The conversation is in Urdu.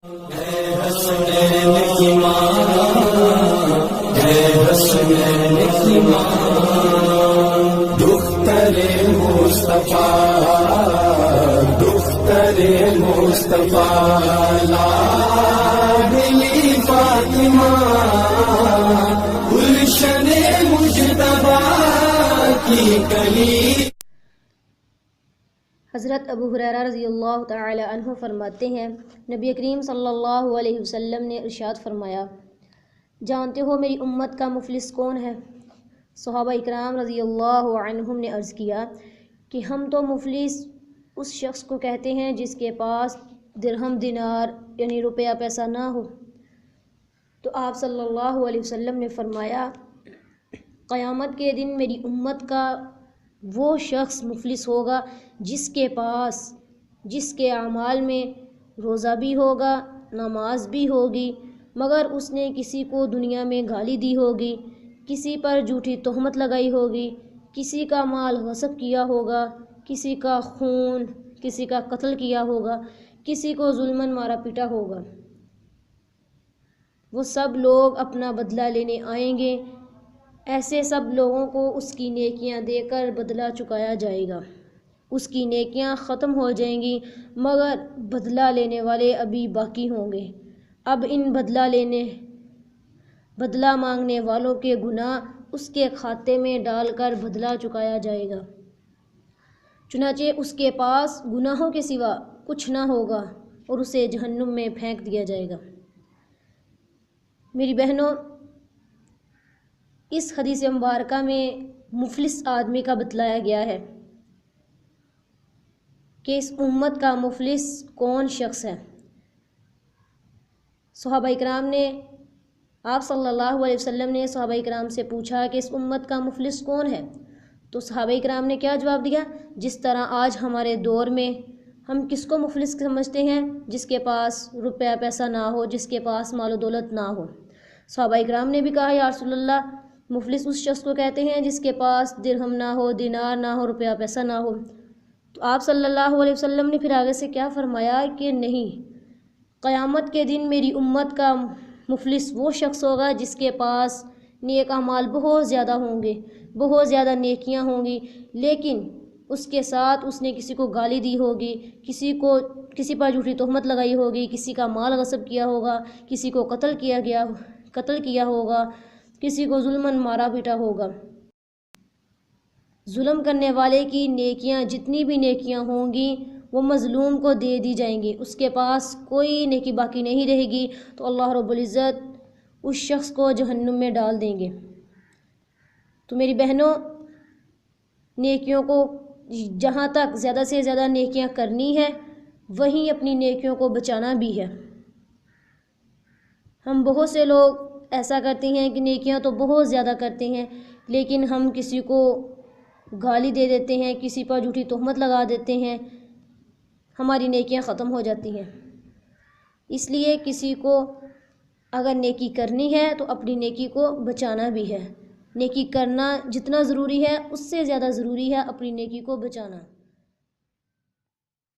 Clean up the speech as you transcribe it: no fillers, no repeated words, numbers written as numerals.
حسنین کی ماں، اے حسنین کی ماں، دختر مصطفیٰ، دختر مصطفیٰ، لاڈلی فاطمہ، گلشن مجتبیٰ کی کلی۔ حضرت ابو ہریرہ رضی اللہ تعالی عنہ فرماتے ہیں، نبی کریم صلی اللہ علیہ وسلم نے ارشاد فرمایا، جانتے ہو میری امت کا مفلس کون ہے؟ صحابہ اکرام رضی اللہ عنہم نے عرض کیا کہ ہم تو مفلس اس شخص کو کہتے ہیں جس کے پاس درہم دینار یعنی روپیہ پیسہ نہ ہو۔ تو آپ صلی اللہ علیہ وسلم نے فرمایا، قیامت کے دن میری امت کا وہ شخص مفلس ہوگا جس کے اعمال میں روزہ بھی ہوگا، نماز بھی ہوگی، مگر اس نے کسی کو دنیا میں گالی دی ہوگی، کسی پر جھوٹی تہمت لگائی ہوگی، کسی کا مال غصب کیا ہوگا، کسی کا خون، کسی کا قتل کیا ہوگا، کسی کو ظلماً مارا پیٹا ہوگا۔ وہ سب لوگ اپنا بدلہ لینے آئیں گے، ایسے سب لوگوں کو اس کی نیکیاں دے کر بدلہ چکایا جائے گا۔ اس کی نیکیاں ختم ہو جائیں گی مگر بدلہ لینے والے ابھی باقی ہوں گے۔ اب ان بدلہ مانگنے والوں کے گناہ اس کے کھاتے میں ڈال کر بدلہ چکایا جائے گا، چنانچہ اس کے پاس گناہوں کے سوا کچھ نہ ہوگا اور اسے جہنم میں پھینک دیا جائے گا۔ میری بہنوں، اس حدیث مبارکہ میں مفلس آدمی کا بتلایا گیا ہے کہ اس امت کا مفلس کون شخص ہے۔ صحابہ اکرام نے آپ صلی اللہ علیہ وسلم نے صحابہ اکرام سے پوچھا کہ اس امت کا مفلس کون ہے؟ تو صحابہ اکرام نے کیا جواب دیا؟ جس طرح آج ہمارے دور میں ہم کس کو مفلس سمجھتے ہیں؟ جس کے پاس روپیہ پیسہ نہ ہو، جس کے پاس مال و دولت نہ ہو۔ صحابہ اکرام نے بھی کہا، یا رسول اللہ، مفلس اس شخص کو کہتے ہیں جس کے پاس درہم نہ ہو، دینار نہ ہو، روپیہ پیسہ نہ ہو۔ تو آپ صلی اللہ علیہ وسلم نے پھر آگے سے کیا فرمایا کہ نہیں، قیامت کے دن میری امت کا مفلس وہ شخص ہوگا جس کے پاس نیک اعمال بہت زیادہ ہوں گے، بہت زیادہ نیکیاں ہوں گی، لیکن اس کے ساتھ اس نے کسی کو گالی دی ہوگی، کسی پر جھوٹی تہمت لگائی ہوگی، کسی کا مال غصب کیا ہوگا، کسی کو قتل کیا ہوگا، کسی کو ظلماً مارا پیٹا ہوگا۔ ظلم کرنے والے کی نیکیاں جتنی بھی نیکیاں ہوں گی وہ مظلوم کو دے دی جائیں گی، اس کے پاس کوئی نیکی باقی نہیں رہے گی، تو اللہ رب العزت اس شخص کو جہنم میں ڈال دیں گے۔ تو میری بہنوں، نیکیوں کو جہاں تک زیادہ سے زیادہ نیکیاں کرنی ہے، وہیں اپنی نیکیوں کو بچانا بھی ہے۔ ہم بہت سے لوگ ایسا کرتے ہیں کہ نیکیاں تو بہت زیادہ کرتے ہیں، لیکن ہم کسی کو گالی دے دیتے ہیں، کسی پر جھوٹی تہمت لگا دیتے ہیں، ہماری نیکیاں ختم ہو جاتی ہیں۔ اس لیے کسی کو اگر نیکی کرنی ہے تو اپنی نیکی کو بچانا بھی ہے۔ نیکی کرنا جتنا ضروری ہے اس سے زیادہ ضروری ہے اپنی نیکی کو بچانا۔